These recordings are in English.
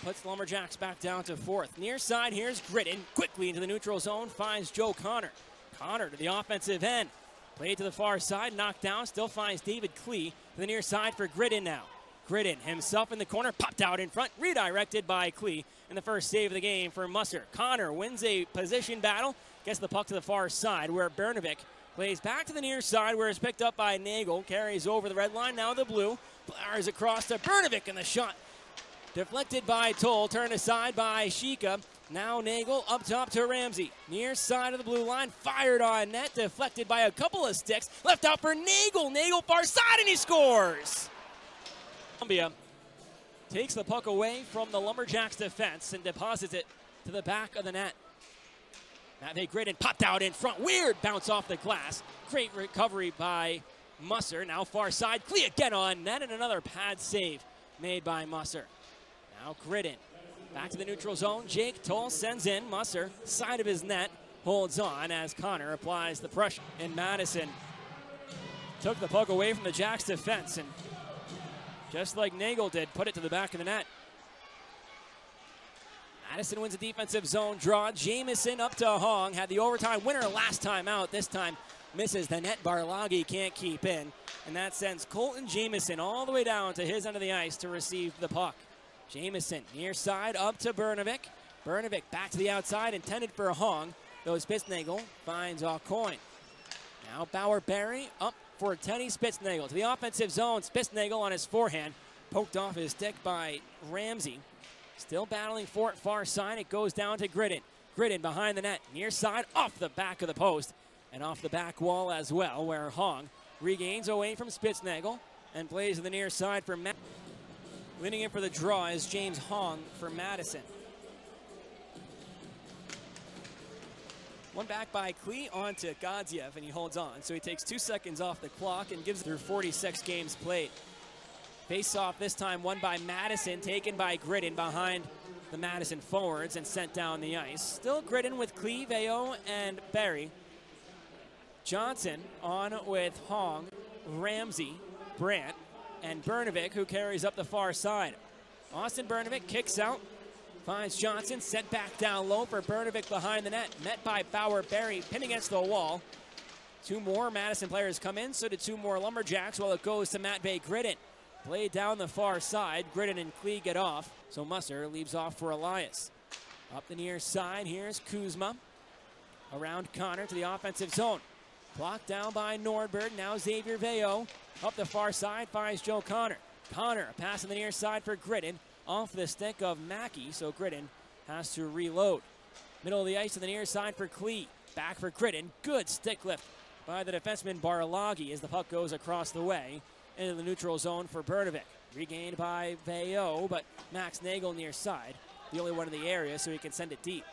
puts the Lumberjacks back down to fourth. Near side, here's Gridin, quickly into the neutral zone, finds Joe Connor. Connor to the offensive end. Played to the far side, knocked down, still finds David Klee to the near side for Gridin now. Gridin himself in the corner, popped out in front, redirected by Klee in the first save of the game for Musser. Connor wins a position battle, gets the puck to the far side where Bernovic plays back to the near side where it's picked up by Nagel, carries over the red line, now the blue, fires across to Bernovic, and the shot deflected by Toll, turned aside by Shika. Now Nagel up top to Ramsey. Near side of the blue line, fired on net, deflected by a couple of sticks, left out for Nagel. Nagel far side, and he scores! Columbia takes the puck away from the Lumberjacks defense and deposits it to the back of the net. Matvei Gridin popped out in front. Weird bounce off the glass. Great recovery by Musser. Now far side. Klee again on net, and another pad save made by Musser. Now Gridin back to the neutral zone. Jake Toll sends in. Musser, side of his net, holds on as Connor applies the pressure. And Madison took the puck away from the Jacks defense, and just like Nagel did, put it to the back of the net. Madison wins a defensive zone draw. Jamieson up to Hong. Had the overtime winner last time out. This time misses the net. Barlagi can't keep in. And that sends Colton Jamieson all the way down to his end of the ice to receive the puck. Jamieson near side up to Bernovic. Bernovic back to the outside, intended for Hong. Goes Spitznagel, finds Aucoin. Now Bauer-Berry up for Teddy Spitznagel. To the offensive zone, Spitznagel on his forehand. Poked off his stick by Ramsey. Still battling for it far side. It goes down to Gridin. Gridin behind the net. Near side, off the back of the post. And off the back wall as well, where Hong regains away from Spitznagel and plays to the near side for Matt. Winning in for the draw is James Hong for Madison. One back by Klee onto Godziev, and he holds on. So he takes 2 seconds off the clock and gives through 46 games played. Face-off this time won by Madison, taken by Gridin behind the Madison forwards and sent down the ice. Still Gridin with Klee, Veo, and Berry. Johnson on with Hong, Ramsey, Brandt, and Bernovic, who carries up the far side. Austin Bernovic kicks out, finds Johnson, sent back down low for Bernovic behind the net. Met by Bauer-Berry, pinned against the wall. 2 more Madison players come in, so did 2 more Lumberjacks, while it goes to Matvei Gridin. Played down the far side. Gridin and Klee get off, so Musser leaves off for Elias. Up the near side, here's Kuzma. Around Connor to the offensive zone. Blocked down by Nordberg, now Xavier Veo. Up the far side, finds Joe Connor. Connor, a pass on the near side for Gridin. Off the stick of Mackey, so Gridin has to reload. Middle of the ice to the near side for Klee. Back for Gridin. Good stick lift by the defenseman Barlagi as the puck goes across the way into the neutral zone for Bernovic. Regained by Veo, but Max Nagel near side. The only one in the area, so he can send it deep.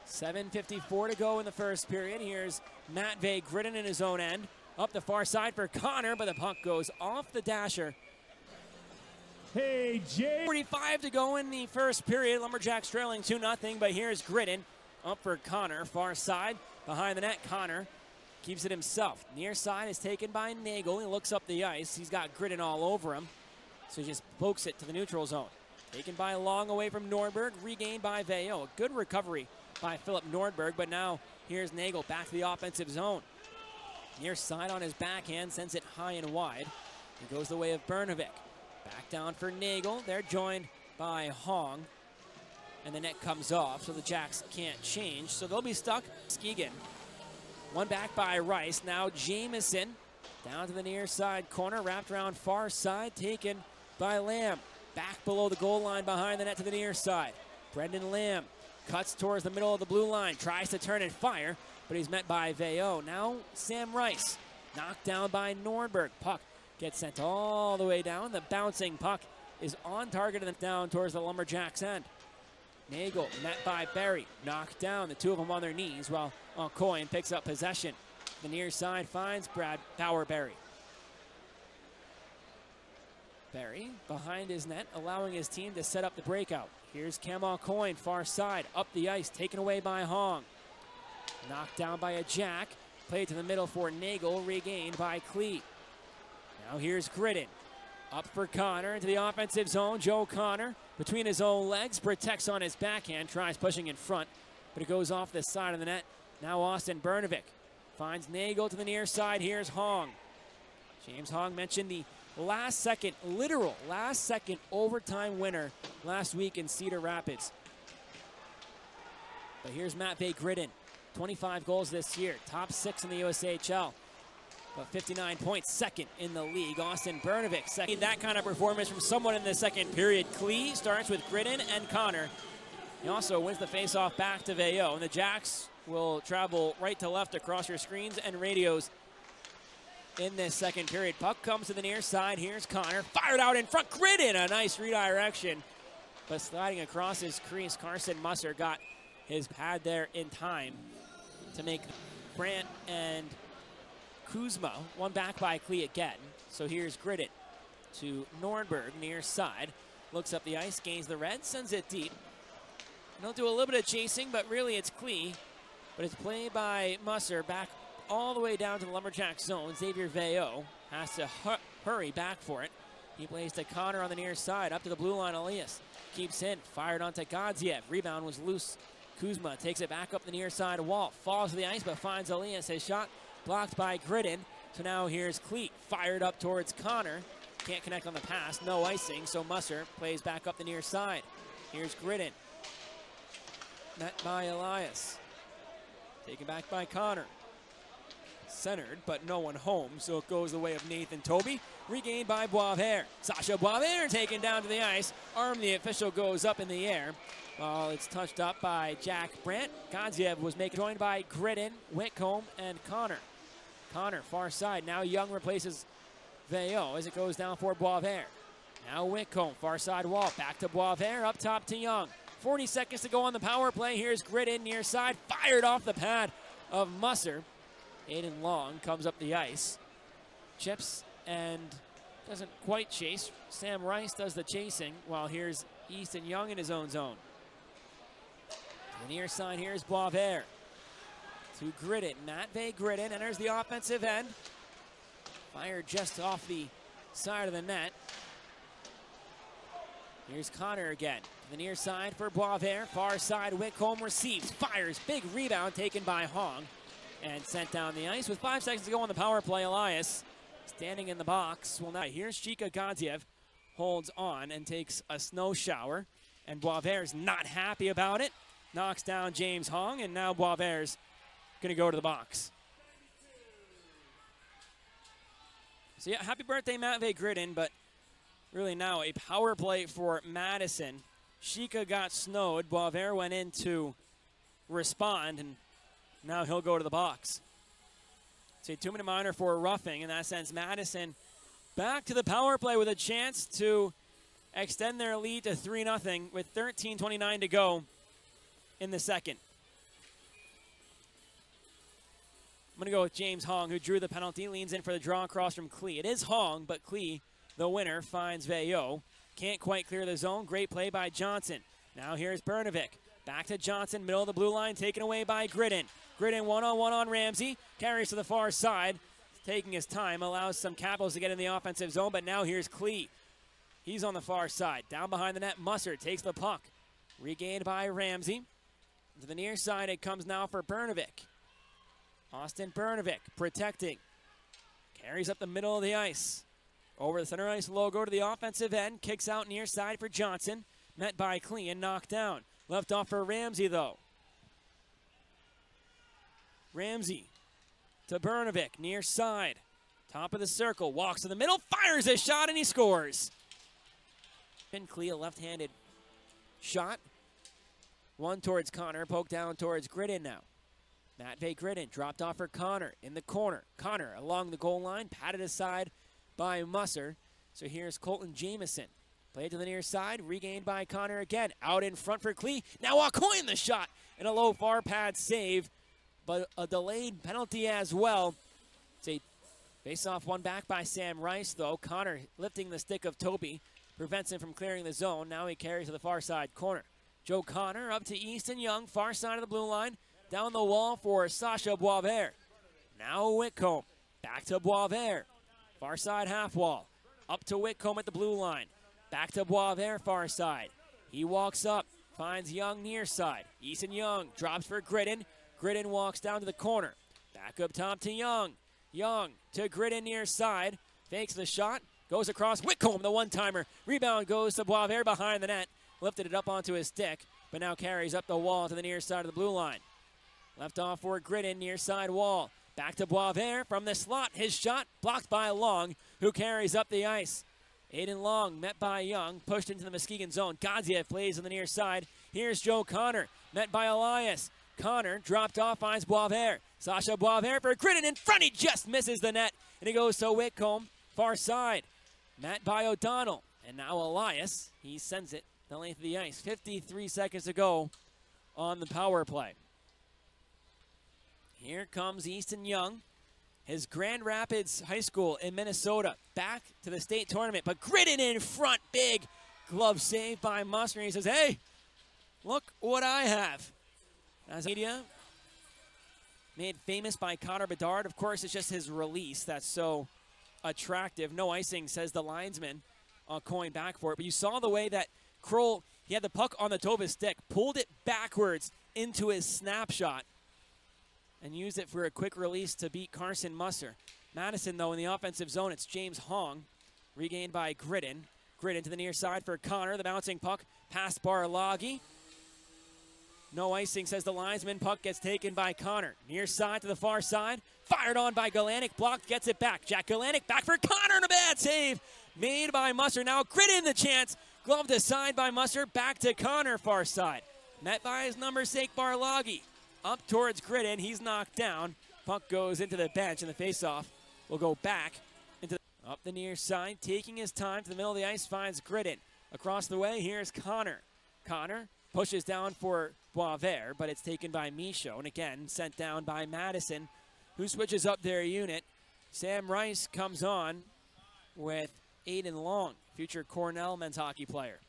7:54 to go in the first period. Here's Matvei Gridin in his own end. Up the far side for Connor, but the puck goes off the dasher. Hey, Jay. 45 to go in the first period. Lumberjacks trailing 2-0, but here's Gridin. Up for Connor, far side. Behind the net, Connor keeps it himself. Near side is taken by Nagel. He looks up the ice. He's got Gridin all over him, so he just pokes it to the neutral zone. Taken by Long away from Nordberg, regained by Veo. A good recovery by Philip Nordberg, but now here's Nagel back to the offensive zone. Near side on his backhand, sends it high and wide. It goes the way of Bernovic. Back down for Nagel. They're joined by Hong. And the net comes off, so the Jacks can't change. So they'll be stuck. Skegan. One back by Rice. Now Jamieson down to the near side corner. Wrapped around far side. Taken by Lamb. Back below the goal line behind the net to the near side. Brendan Lamb cuts towards the middle of the blue line. Tries to turn and fire, but he's met by Veo. Now Sam Rice. Knocked down by Nordberg. Puck gets sent all the way down. The bouncing puck is on target and down towards the Lumberjacks' end. Nagel met by Berry. Knocked down. The two of them on their knees while Aucoin picks up possession. The near side finds Bauer-Berry. Berry behind his net, allowing his team to set up the breakout. Here's Cam Aucoin, far side, up the ice, taken away by Hong. Knocked down by a Jack. Played to the middle for Nagel, regained by Klee. Now here's Gridin. Up for Connor into the offensive zone. Joe Connor between his own legs, protects on his backhand, tries pushing in front, but it goes off the side of the net. Now Austin Bernovic finds Nagel to the near side. Here's Hong. James Hong mentioned the literal last second overtime winner last week in Cedar Rapids. But here's Matvei Gridin, 25 goals this year, top 6 in the USHL. But 59 points, second in the league. Austin Bernovic, second. That kind of performance from someone in the second period. Klee starts with Gridin and Connor. He also wins the faceoff back to Veilleux. And the Jacks will travel right to left across your screens and radios in this second period. Puck comes to the near side. Here's Connor, fired out in front. Gridin, a nice redirection. But sliding across his crease, Carson Musser got his pad there in time to make Brandt and Kuzma, one back by Klee again. So here's Gridin to Nordberg, near side. Looks up the ice, gains the red, sends it deep. They'll do a little bit of chasing, but really it's Klee. But it's played by Musser back all the way down to the Lumberjack zone. Xavier Veilleux has to hurry back for it. He plays to Connor on the near side, up to the blue line. Elias keeps in, fired onto Godziev. Rebound was loose. Kuzma takes it back up the near side wall, falls to the ice, but finds Elias. His shot blocked by Gridin. So now here's Cleat, fired up towards Connor. Can't connect on the pass, no icing, so Musser plays back up the near side. Here's Gridin. Met by Elias. Taken back by Connor. Centered, but no one home, so it goes the way of Nathan Toby. Regained by Boisvert. Sacha Boisvert taken down to the ice. Arm the official goes up in the air. While it's touched up by Jack Brandt. Godziev was joined by Gridin, Whitcomb, and Connor. Connor, far side. Now Young replaces Veilleux as it goes down for Boisvert. Now Whitcomb, far side wall. Back to Boisvert, up top to Young. 40 seconds to go on the power play. Here's Gridin near side. Fired off the pad of Musser. Aiden Long comes up the ice. Chips and doesn't quite chase. Sam Rice does the chasing, while here's Easton Young in his own zone. To the near side, here's Boisvert. To Gridin. Matvei Gridin enters the offensive end. Fired just off the side of the net. Here's Connor again. To the near side for Boisvert. Far side, Whitcomb receives. Fires. Big rebound taken by Hong. And sent down the ice with 5 seconds to go on the power play. Elias standing in the box. Well, now here's Chika Godziev. Holds on and takes a snow shower. And Boisvert's not happy about it. Knocks down James Hong. And now Boisvert's going to go to the box. So yeah, happy birthday, Matvei Gridin. But really now a power play for Madison. Chika got snowed. Boisvert went in to respond. And now he'll go to the box. It's a 2-minute minor for roughing. In that sense, Madison back to the power play with a chance to extend their lead to 3-0 with 13:29 to go in the second. I'm going to go with James Hong, who drew the penalty, leans in for the draw across from Klee. It is Hong, but Klee, the winner, finds Veilleux. Can't quite clear the zone. Great play by Johnson. Now here's Bernovic. Back to Johnson, middle of the blue line, taken away by Gridin. Gridin one-on-one on Ramsey, carries to the far side, taking his time, allows some Capitals to get in the offensive zone, but now here's Klee. He's on the far side. Down behind the net, Musser takes the puck. Regained by Ramsey. To the near side, it comes now for Bernovic. Austin Bernovic protecting. Carries up the middle of the ice. Over the center ice logo to the offensive end. Kicks out near side for Johnson. Met by Klee and knocked down. Left off for Ramsey, though. Ramsey to Bernovic, near side. Top of the circle, walks to the middle, fires a shot, and he scores. Ben Klee, a left-handed shot. One towards Connor, poked down towards Gridin now. Matvei Gridin dropped off for Connor in the corner. Connor along the goal line, patted aside by Musser. So here's Colton Jamieson. Played to the near side, regained by Connor again. Out in front for Klee. Now Aucoin the shot, and a low far pad save, but a delayed penalty as well. It's a face-off one back by Sam Rice, though. Connor lifting the stick of Toby prevents him from clearing the zone. Now he carries to the far side corner. Joe Connor up to Easton Young, far side of the blue line. Down the wall for Sacha Boisvert. Now Whitcomb. Back to Boisvert. Far side half wall. Up to Whitcomb at the blue line. Back to Boisvert, far side. He walks up, finds Young near side. Easton Young drops for Gridin. Gridin walks down to the corner. Back up top to Young. Young to Gridin near side. Fakes the shot. Goes across. Whitcomb, the one-timer. Rebound goes to Boisvert behind the net. Lifted it up onto his stick, but now carries up the wall to the near side of the blue line. Left off for Gridin, near side wall. Back to Boisvert from the slot. His shot blocked by Long, who carries up the ice. Aiden Long met by Young, pushed into the Muskegon zone. Godziev plays on the near side. Here's Joe Connor, met by Elias. Connor dropped off, finds Boisvert. Sacha Boisvert for Gridin in front. He just misses the net, and he goes to Whitcomb, far side. Met by O'Donnell, and now Elias. He sends it the length of the ice. 53 seconds to go on the power play. Here comes Easton Young. His Grand Rapids High School in Minnesota back to the state tournament, but Gridin in front, big glove save by Muster. He says, hey, look what I have. As media made famous by Connor Bedard, of course, it's just his release that's so attractive. No icing, says the linesman, coin back for it. But you saw the way that Kroll, he had the puck on the toe of his stick, pulled it backwards into his snapshot, and used it for a quick release to beat Carson Muster. Madison, though, in the offensive zone, it's James Hong, regained by Gridin. Gridin to the near side for Connor, the bouncing puck, past Barlagi. No icing, says the linesman. Puck gets taken by Connor. Near side to the far side, fired on by Galenic, blocked, gets it back. Jack Galenic back for Connor, and a bad save made by Muster. Now Gridin the chance, gloved aside by Muster, back to Connor, far side. Met by his number 6, Barlagi. Up towards Gridin, he's knocked down. Puck goes into the bench, and the faceoff will go back into up the near side, taking his time to the middle of the ice, finds Gridin. Across the way, here's Connor. Connor pushes down for Boisvert, but it's taken by Michaud, and again, sent down by Madison, who switches up their unit. Sam Rice comes on with Aiden Long, future Cornell men's hockey player.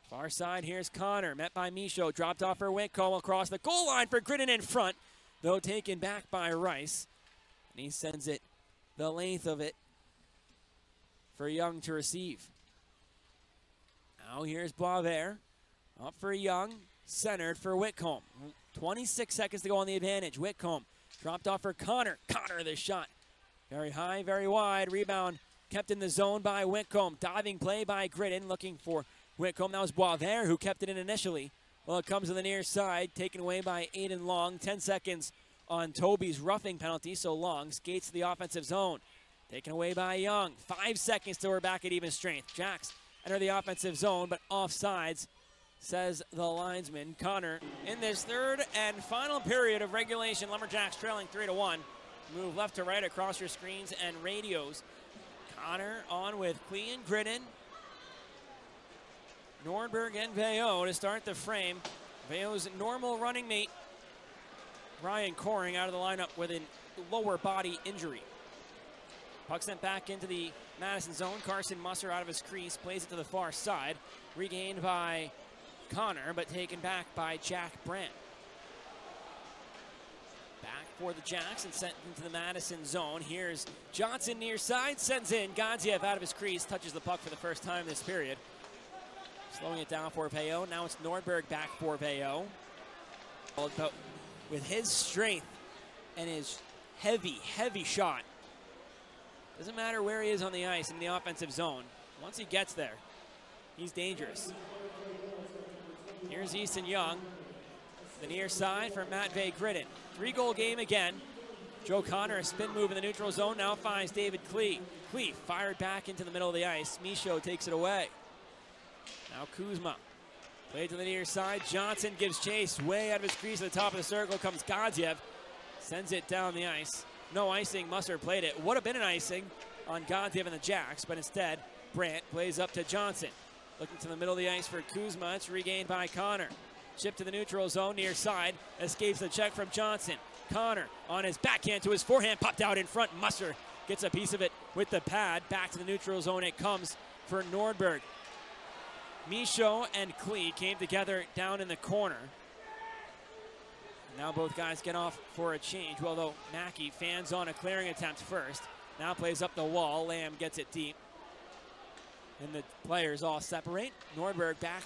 Far side, here's Connor, met by Michaud, dropped off for Whitcomb across the goal line for Gridin in front, though taken back by Rice. And he sends it the length of it for Young to receive. Now here's Boisvert, up for Young, centered for Whitcomb. 26 seconds to go on the advantage. Whitcomb dropped off for Connor. Connor, the shot. Very high, very wide. Rebound kept in the zone by Whitcomb. Diving play by Gridin, looking for Whitcomb. That was Boisvert who kept it in initially. Well, it comes to the near side, taken away by Aiden Long. 10 seconds on Toby's roughing penalty, so Long skates to the offensive zone. Taken away by Young. 5 seconds till we're back at even strength. Jacks enter the offensive zone, but offsides, says the linesman. Connor in this third and final period of regulation. Lumberjacks trailing 3-1. Move left to right across your screens and radios. Connor on with Klee and Gridin. Nordberg and Veilleux to start the frame. Veilleux's normal running mate, Ryan Coring, out of the lineup with a lower body injury. Puck sent back into the Madison zone. Carson Muster out of his crease, plays it to the far side. Regained by Connor, but taken back by Jack Brandt. Back for the Jacks and sent into the Madison zone. Here's Johnson near side, sends in. Godziev out of his crease, touches the puck for the first time this period. Slowing it down for Veilleux. Now it's Nordberg back for Veilleux. But with his strength and his heavy shot, doesn't matter where he is on the ice in the offensive zone. Once he gets there, he's dangerous. Here's Easton Young, the near side for Matvei Gridin. 3-goal game again. Joe Connor, a spin move in the neutral zone, now finds David Klee. Klee fired back into the middle of the ice. Michaud takes it away. Now Kuzma, played to the near side. Johnson gives chase, way out of his crease at the top of the circle comes Godziev. Sends it down the ice. No icing, Muster played it. Would have been an icing on Godziev and the Jacks, but instead, Brandt plays up to Johnson. Looking to the middle of the ice for Kuzma, it's regained by Connor. Chip to the neutral zone, near side, escapes the check from Johnson. Connor on his backhand to his forehand, popped out in front. Muster gets a piece of it with the pad. Back to the neutral zone it comes for Nordberg. Michaud and Klee came together down in the corner. Now both guys get off for a change, although Mackey fans on a clearing attempt first. Now plays up the wall. Lamb gets it deep. And the players all separate. Nordberg back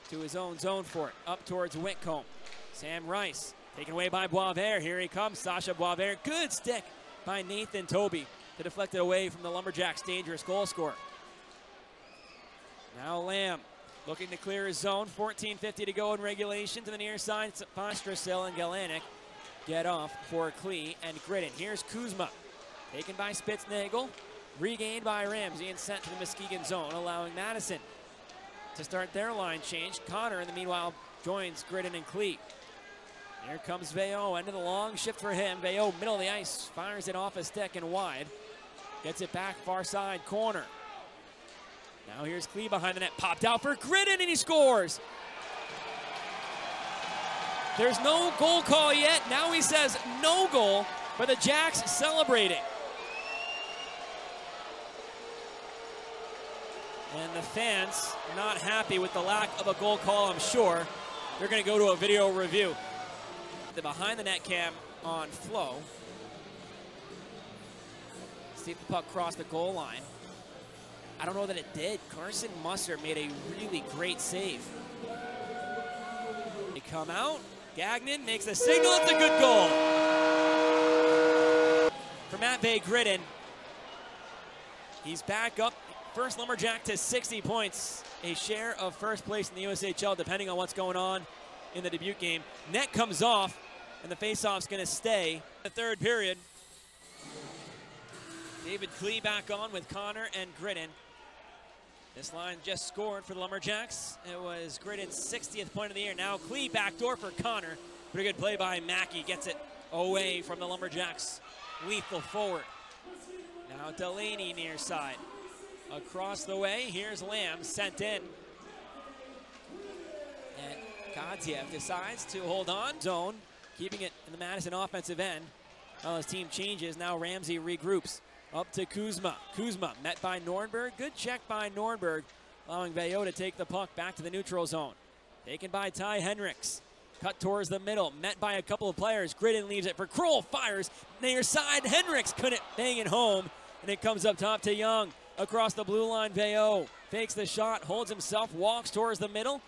to his own zone for it. Up towards Whitcomb. Sam Rice taken away by Boisvert. Here he comes, Sacha Boisvert. Good stick by Nathan Toby to deflect it away from the Lumberjacks' dangerous goal scorer. Now Lamb looking to clear his zone. 14:50 to go in regulation. To the near side, Fostrasil and Galanic get off for Klee and Gridin. Here's Kuzma, taken by Spitznagel, regained by Ramsey and sent to the Muskegon zone, allowing Madison to start their line change. Connor, in the meanwhile, joins Gridin and Klee. Here comes Veilleux, end of the long shift for him. Veilleux, middle of the ice, fires it off a stick and wide. Gets it back, far side corner. Now here's Klee behind the net, popped out for Gridin, and he scores. There's no goal call yet. Now he says no goal, but the Jacks celebrating. And the fans not happy with the lack of a goal call, I'm sure. They're going to go to a video review. The behind the net cam on Flo. See if the puck crossed the goal line. I don't know that it did. Carson Musser made a really great save. They come out. Gagnon makes the signal. It's a good goal. For Matvei Gridin. He's back up. First Lumberjack to 60 points. A share of first place in the USHL, depending on what's going on in the Dubuque game. Net comes off, and the faceoff's going to stay. The third period. David Klee back on with Connor and Gridin. This line just scored for the Lumberjacks. It was Gridin's 60th point of the year. Now Klee backdoor for Connor. Pretty good play by Mackey. Gets it away from the Lumberjacks. Lethal forward. Now Delaney near side. Across the way, here's Lamb sent in. And Godziev decides to hold on. Zone, keeping it in the Madison offensive end. Well, his team changes. Now Ramsey regroups. Up to Kuzma. Kuzma met by Nordberg. Good check by Nordberg, allowing Veilleux to take the puck back to the neutral zone. Taken by Ty Henricks. Cut towards the middle. Met by a couple of players. Gridin leaves it for Kroll. Fires near side. Henricks couldn't bang it home. And it comes up top to Young. Across the blue line, Veilleux fakes the shot, holds himself, walks towards the middle.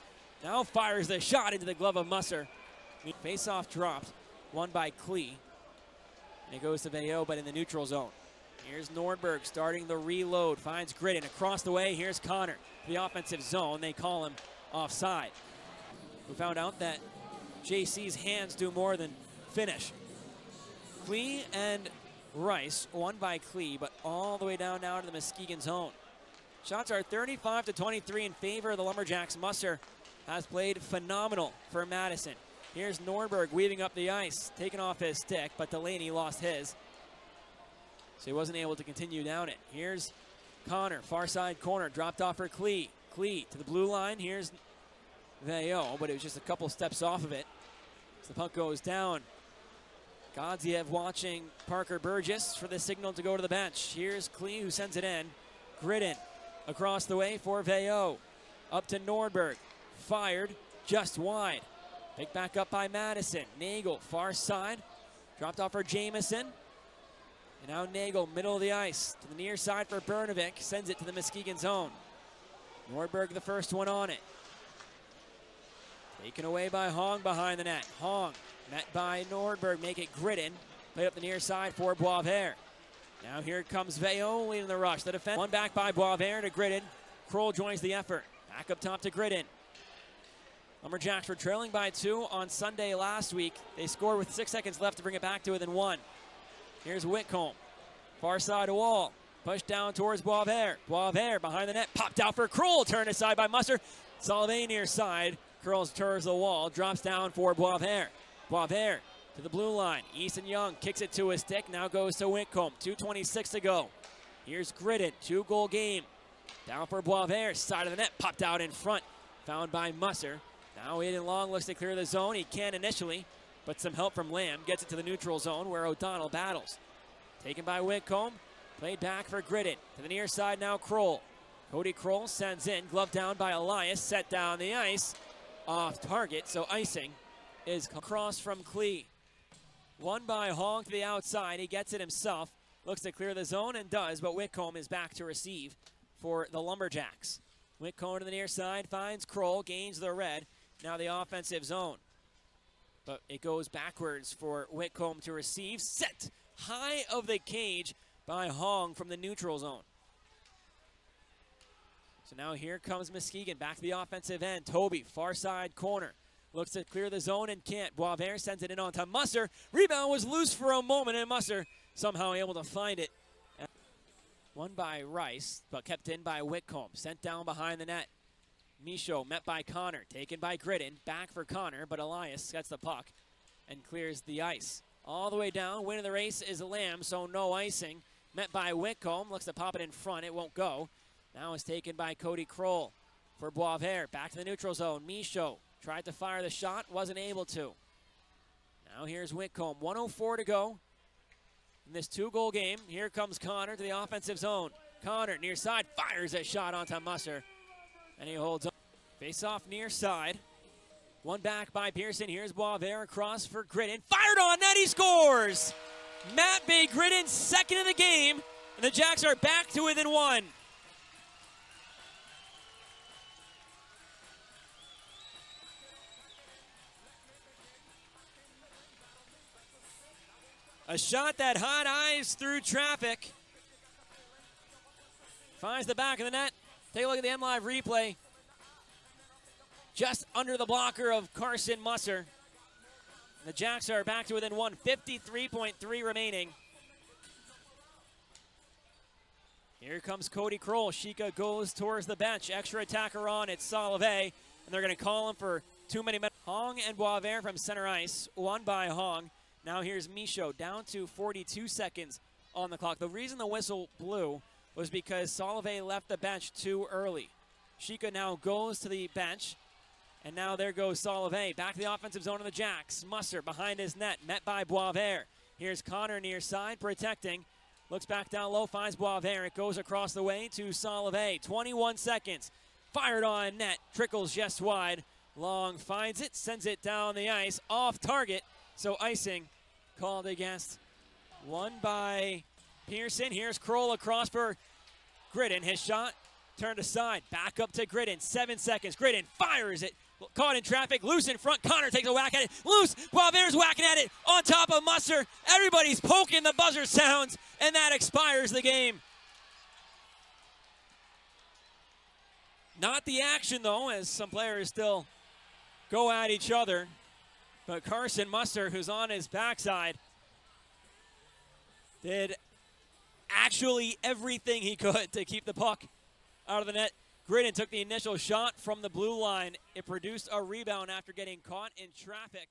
Now fires the shot into the glove of Musser. Face-off dropped, won by Klee. And it goes to Veilleux, but in the neutral zone. Here's Nordberg starting the reload, finds Gridin across the way. Here's Connor, the offensive zone. They call him offside. We found out that JC's hands do more than finish. Klee and Rice, won by Klee, but all the way down now to the Muskegon zone. Shots are 35-23 in favor of the Lumberjacks. Musser has played phenomenal for Madison. Here's Nordberg weaving up the ice, taking off his stick, but Delaney lost his. So he wasn't able to continue down it. Here's Connor, far side corner, dropped off for Klee. Klee to the blue line. Here's Veilleux, but it was just a couple steps off of it. So the puck goes down. Godziev watching Parker Burgess for the signal to go to the bench. Here's Klee who sends it in. Gridin across the way for Veilleux. Up to Nordberg. Fired just wide. Picked back up by Madison. Nagel far side. Dropped off for Jamison. And now Nagel middle of the ice. To the near side for Bernovic. Sends it to the Muskegon zone. Nordberg the first one on it. Taken away by Hong behind the net. Hong met by Nordberg, make it Gridin. Played up the near side for Boisvert. Now here comes Veilleux leading the rush. The defense, one back by Boisvert to Gridin. Kroll joins the effort. Back up top to Gridin. Lumberjacks were trailing by 2 on Sunday last week. They scored with 6 seconds left to bring it back to within 1. Here's Whitcomb. Far side wall. Pushed down towards Boisvert. Boisvert behind the net. Popped out for Kroll. Turned aside by Musser. Salve near side. Curls towards the wall. Drops down for Boisvert. Boisvert to the blue line. Easton Young kicks it to his stick. Now goes to Whitcomb. 2:26 to go. Here's Gridin. 2-goal game. Down for Boisvert. Side of the net. Popped out in front. Found by Musser. Now Aiden Long looks to clear the zone. He can initially, but some help from Lamb. Gets it to the neutral zone where O'Donnell battles. Taken by Whitcomb. Played back for Gridin. To the near side now Kroll. Cody Kroll sends in. Glove down by Elias. Set down the ice. Off target, so icing is across from Klee. Won by Hong to the outside. He gets it himself. looks to clear the zone and does, but Whitcomb is back to receive for the Lumberjacks. Whitcomb to the near side, finds Kroll, gains the red. Now the offensive zone. But it goes backwards for Whitcomb to receive. Set high of the cage by Hong from the neutral zone. So now here comes Muskegon back to the offensive end. Toby, far side corner. Looks to clear the zone and can't. Boisvert sends it in on to Musser. Rebound was loose for a moment, and Musser somehow able to find it. Won by Rice, but kept in by Whitcomb. Sent down behind the net. Michaud met by Connor. Taken by Gridin. Back for Connor, but Elias gets the puck and clears the ice. All the way down. Win of the race is Lamb, so no icing. Met by Whitcomb. Looks to pop it in front. It won't go. Now it's taken by Cody Kroll for Boisvert. Back to the neutral zone. Michaud tried to fire the shot. Wasn't able to. Now here's Whitcomb. 1:04 to go in this two-goal game. Here comes Connor to the offensive zone. Connor near side fires a shot onto Musser, and he holds on. Face off near side. One back by Pearson. Here's Boisvert across for Gridin. Fired on net, he scores! Matvei Gridin, second of the game, and the Jacks are back to within one. A shot that hot eyes through traffic. Finds the back of the net. Take a look at the MLive replay. Just under the blocker of Carson Musser. The Jacks are back to within one. 53.3 remaining. Here comes Cody Kroll. Shika goes towards the bench. Extra attacker on. It's Salve. And they're going to call him for too many minutes. Hong and Boisvert from center ice. Won by Hong. Now here's Michaud down to 42 seconds on the clock. The reason the whistle blew was because Salve left the bench too early. Shika now goes to the bench, and now there goes Salve. Back to the offensive zone of the Jacks. Musser behind his net, met by Boisvert. Here's Connor near side, protecting. Looks back down low, finds Boisvert. It goes across the way to Salve. 21 seconds. Fired on net, trickles just wide. Long finds it, sends it down the ice, off target. So icing called against. Won by Pearson. Here's Kroll across for Gridin. His shot turned aside. Back up to Gridin. 7 seconds. Gridin fires it. Caught in traffic. Loose in front. Connor takes a whack at it. Loose. Boisvert's whacking at it. On top of Musser. Everybody's poking. The buzzer sounds. And that expires the game. Not the action, though, as some players still go at each other. But Carson Musser, who's on his backside, did actually everything he could to keep the puck out of the net. Gridin took the initial shot from the blue line. It produced a rebound after getting caught in traffic.